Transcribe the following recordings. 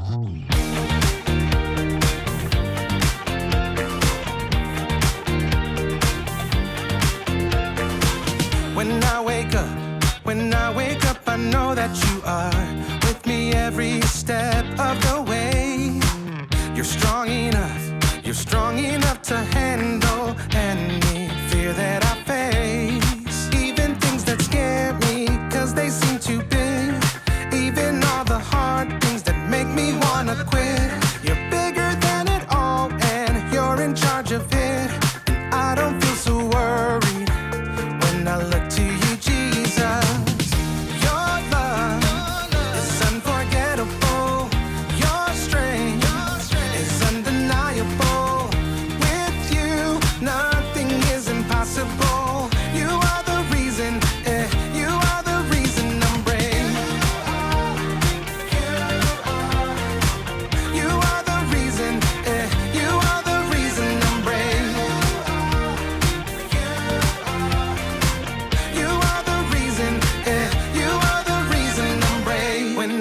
When I wake up, I know that you are with me every step of the way. You're strong enough to handle any fear that I face. Even things that scare me, 'cause they seem too big. Even all the hard things that make me wanna quit. You're bigger than it all, and you're in charge of it. And I don't feel so worried when I look to you, Jesus. Your love is unforgettable. Your strength is undeniable. With you, nothing is impossible. You are the reason, you are the reason I'm brave. You are the reason, you are the reason I'm brave. You are the reason, you are the reason I'm brave. When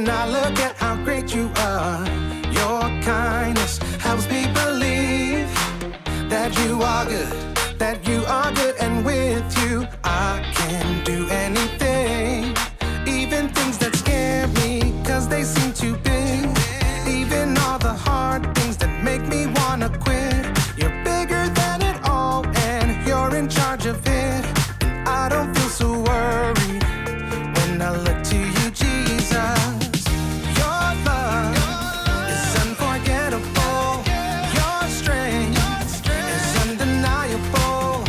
I look at how great you are, your kindness helps me believe that you are good, and with you I can do anything. Even things that scare me, 'cause they seem too big. Even all the hard things that make me wanna quit. You're bigger than it all, and you're in charge of it. And I don't feel so worried when I look to you, Jesus. Your love is unforgettable. Your strength is undeniable.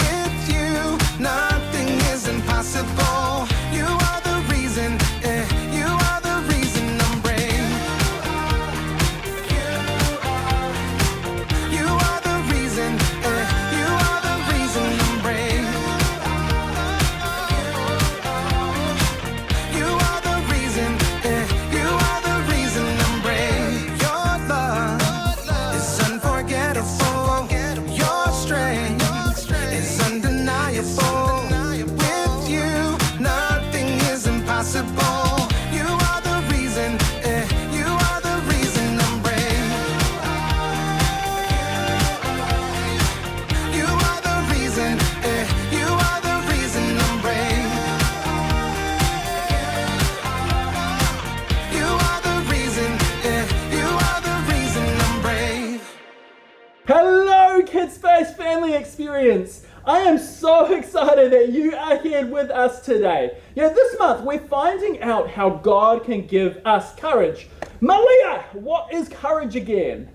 With you, nothing is impossible. You are the reason, you are the reason I'm brave. You are the reason, you are the reason I'm brave. You are the reason, you are the reason I'm brave. Your love is unforgettable. Your strength is undeniable. With you, nothing is impossible. You are the reason, you are the reason I'm brave. You are the reason, you are the reason I'm brave. You are the reason, you are the reason I'm brave. Hello, Kidspace Family Experience! I am so excited that you are here with us today. This month we're finding out how God can give us courage. Malia, what is courage again?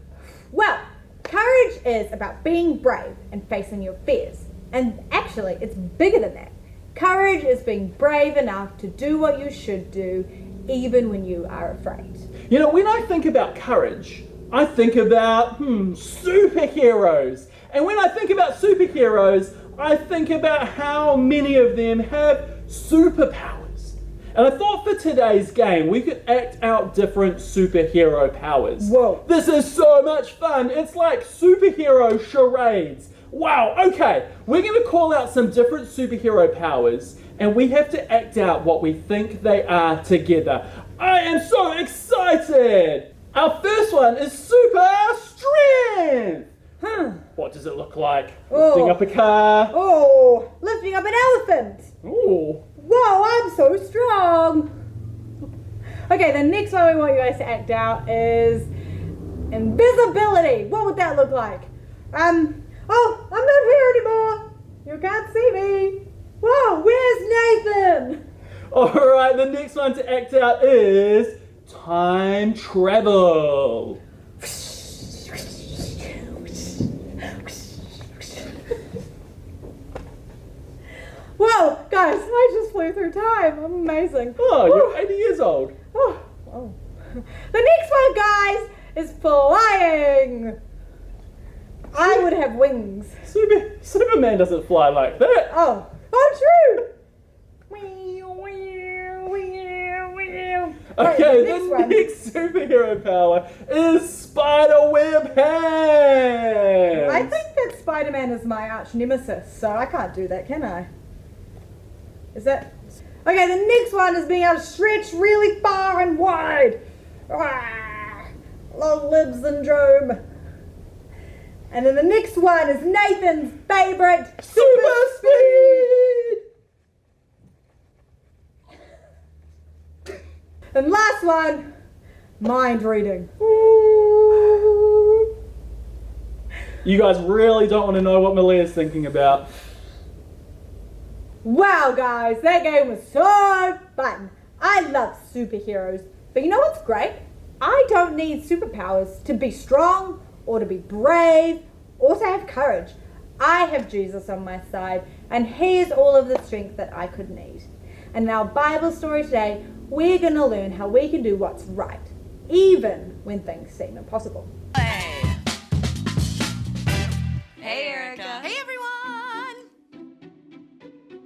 Well, courage is about being brave and facing your fears. And actually, it's bigger than that. Courage is being brave enough to do what you should do, even when you are afraid. When I think about courage, I think about, superheroes. And when I think about superheroes, I think about how many of them have superpowers. And I thought for today's game, we could act out different superhero powers. Whoa. This is so much fun. It's like superhero charades. Wow, okay. We're going to call out some different superhero powers, and we have to act out what we think they are together. I am so excited! Our first one is super strength. What does it look like? Lifting up a car. Oh, lifting up an elephant. Ooh. Whoa, I'm so strong. Okay, the next one we want you guys to act out is invisibility. What would that look like? Oh, I'm not here anymore. You can't see me. Whoa, where's Nathan? Alright, the next one to act out is time travel. Whoa, guys, I just flew through time. I'm amazing. Oh, you're 80 years old. Oh. The next one, guys, is flying. I would have wings. Superman doesn't fly like that. Oh, true. Okay, the next superhero power is spiderweb hands. I think that Spider-Man is my arch nemesis, so I can't do that, can I? Is that? Okay, the next one is being able to stretch really far and wide. Long lib syndrome. And then the next one is Nathan's favorite, super speed. And last one, mind reading. You guys really don't want to know what Malia's thinking about. Wow, guys, that game was so fun. I love superheroes. But you know what's great? I don't need superpowers to be strong or to be brave or to have courage. I have Jesus on my side, and He is all of the strength that I could need. And in our Bible story today, we're going to learn how we can do what's right, even when things seem impossible. Hey, Erica. Hey, everyone.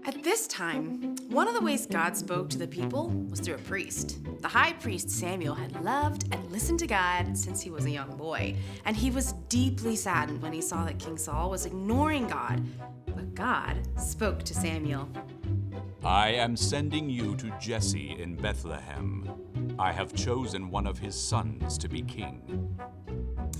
At this time, one of the ways God spoke to the people was through a priest. The high priest Samuel had loved and listened to God since he was a young boy, and he was deeply saddened when he saw that King Saul was ignoring God. But God spoke to Samuel. I am sending you to Jesse in Bethlehem. I have chosen one of his sons to be king.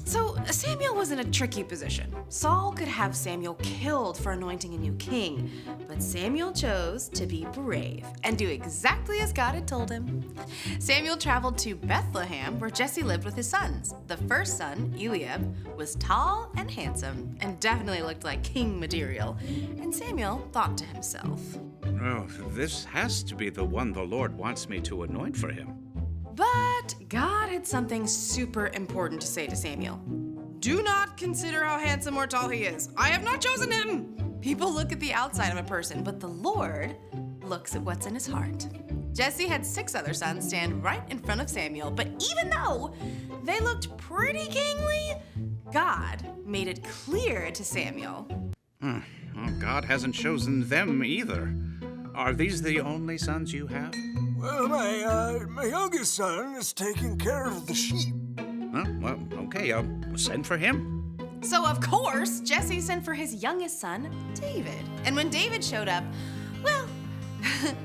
So Samuel was in a tricky position. Saul could have Samuel killed for anointing a new king, but Samuel chose to be brave and do exactly as God had told him. Samuel traveled to Bethlehem, where Jesse lived with his sons. The first son, Eliab, was tall and handsome and definitely looked like king material. And Samuel thought to himself, Oh, this has to be the one the Lord wants me to anoint for him. but God had something super important to say to Samuel. Do not consider how handsome or tall he is. I have not chosen him. People look at the outside of a person, but the Lord looks at what's in his heart. Jesse had 6 other sons stand right in front of Samuel, but even though they looked pretty kingly, God made it clear to Samuel. Well, God hasn't chosen them either. Are these the only sons you have? Well, my youngest son is taking care of the sheep. Well, okay, send for him. So of course, Jesse sent for his youngest son, David. And when David showed up, well,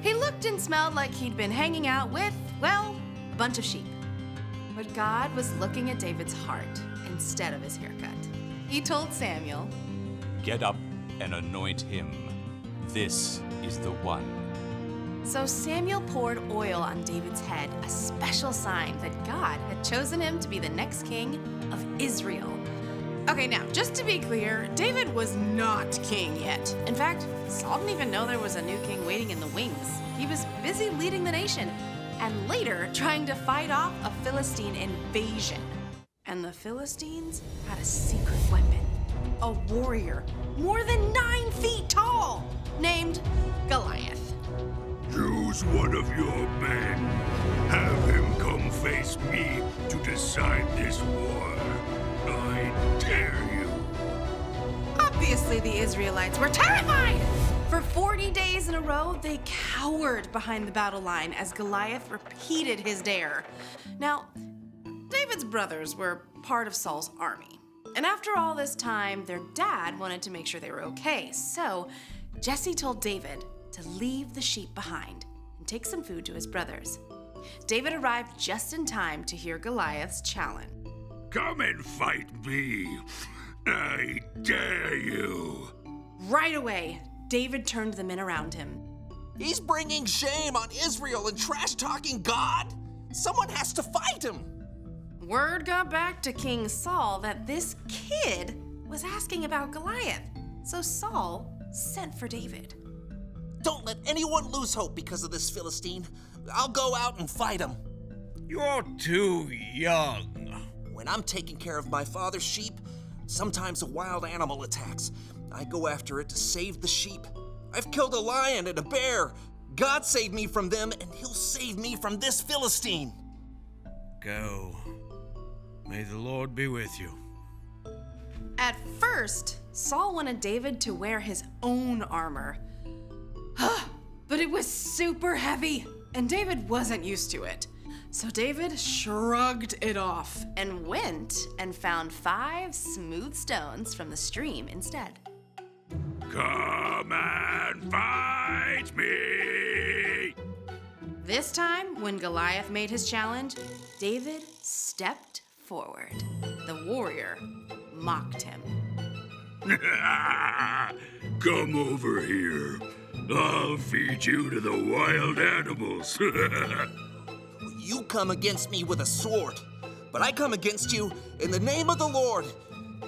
he looked and smelled like he'd been hanging out with, well, a bunch of sheep. But God was looking at David's heart instead of his haircut. He told Samuel, Get up and anoint him. This is the one. So Samuel poured oil on David's head, a special sign that God had chosen him to be the next king of Israel. Okay, now, just to be clear, David was not king yet. In fact, Saul didn't even know there was a new king waiting in the wings. He was busy leading the nation, and later trying to fight off a Philistine invasion. And the Philistines had a secret weapon, a warrior more than 9 feet tall, named Goliath. Choose one of your men. Have him come face me to decide this war. I dare you. Obviously, the Israelites were terrified! For 40 days in a row, they cowered behind the battle line as Goliath repeated his dare. Now, David's brothers were part of Saul's army. And after all this time, their dad wanted to make sure they were okay. So Jesse told David to leave the sheep behind and take some food to his brothers. David arrived just in time to hear Goliath's challenge. Come and fight me. I dare you. Right away, David turned the men around him. He's bringing shame on Israel and trash-talking God. Someone has to fight him. Word got back to King Saul that this kid was asking about Goliath. So Saul sent for David. Don't let anyone lose hope because of this Philistine. I'll go out and fight him. You're too young. When I'm taking care of my father's sheep, sometimes a wild animal attacks. I go after it to save the sheep. I've killed a lion and a bear. God saved me from them, and he'll save me from this Philistine. Go. May the Lord be with you. At first, Saul wanted David to wear his own armor. But it was super heavy, and David wasn't used to it. So David shrugged it off and went and found 5 smooth stones from the stream instead. Come and fight me. This time, when Goliath made his challenge, David stepped forward. The warrior mocked him. Come over here. I'll feed you to the wild animals. You come against me with a sword, but I come against you in the name of the Lord.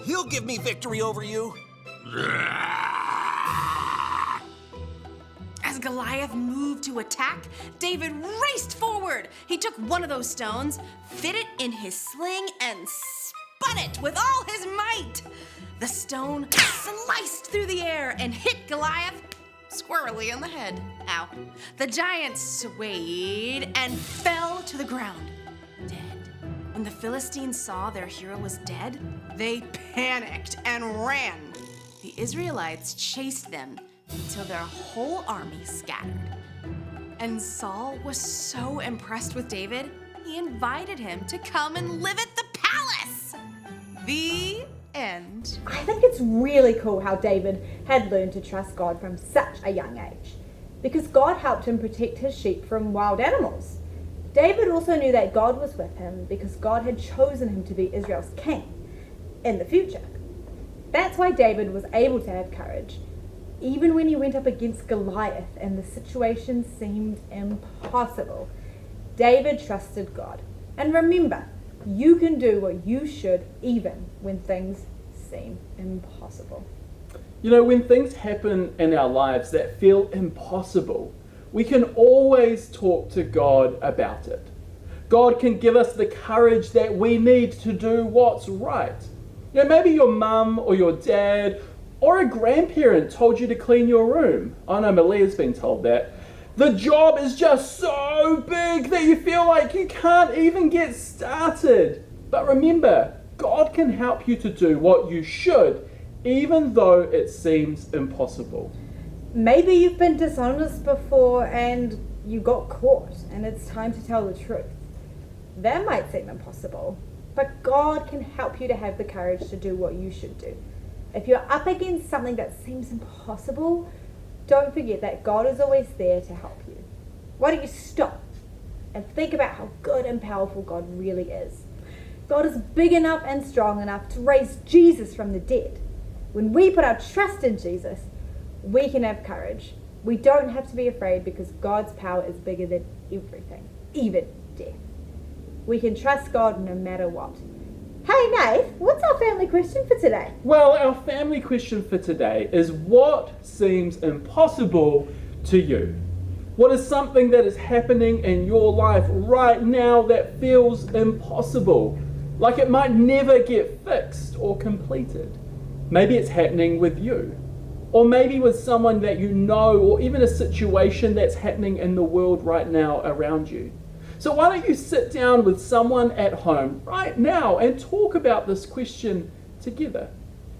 He'll give me victory over you. As Goliath moved to attack, David raced forward. He took one of those stones, fit it in his sling, and spun it with all his might. The stone sliced through the air and hit Goliath squarely in the head. Ow. The giant swayed and fell to the ground, dead. When the Philistines saw their hero was dead, they panicked and ran. The Israelites chased them until their whole army scattered. And Saul was so impressed with David, he invited him to come and live at the palace. The end. I think it's really cool how David had learned to trust God from such a young age, because God helped him protect his sheep from wild animals. David also knew that God was with him because God had chosen him to be Israel's king in the future. That's why David was able to have courage, even when he went up against Goliath and the situation seemed impossible. David trusted God. And remember, you can do what you should even when things seem impossible. You know, when things happen in our lives that feel impossible, we can always talk to God about it. God can give us the courage that we need to do what's right. You know, maybe your mum or your dad or a grandparent told you to clean your room. I know Malia's been told that. The job is just so big that you feel like you can't even get started. But remember, God can help you to do what you should, even though it seems impossible. Maybe you've been dishonest before and you got caught and it's time to tell the truth. That might seem impossible, but God can help you to have the courage to do what you should do. If you're up against something that seems impossible, don't forget that God is always there to help you. Why don't you stop and think about how good and powerful God really is? God is big enough and strong enough to raise Jesus from the dead. When we put our trust in Jesus, we can have courage. We don't have to be afraid because God's power is bigger than everything, even death. We can trust God no matter what. Hey Nate, what's our family question for today? Well, our family question for today is, what seems impossible to you? What is something that is happening in your life right now that feels impossible? Like it might never get fixed or completed. Maybe it's happening with you. Or maybe with someone that you know, or even a situation that's happening in the world right now around you. So why don't you sit down with someone at home right now and talk about this question together?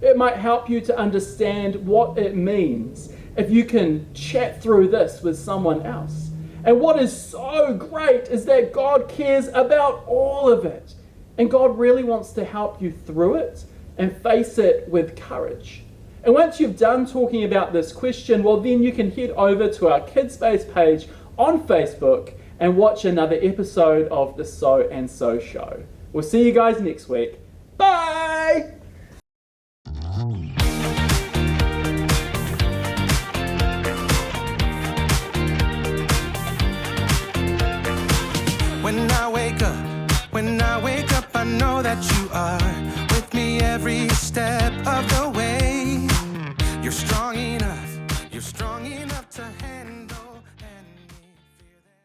It might help you to understand what it means if you can chat through this with someone else. And what is so great is that God cares about all of it. And God really wants to help you through it and face it with courage. And once you've done talking about this question, well, then you can head over to our Kidspace page on Facebook and watch another episode of the So and So Show. We'll see you guys next week. Bye! When I wake up, I know that you are with me every step of the way. You're strong enough, you're strong.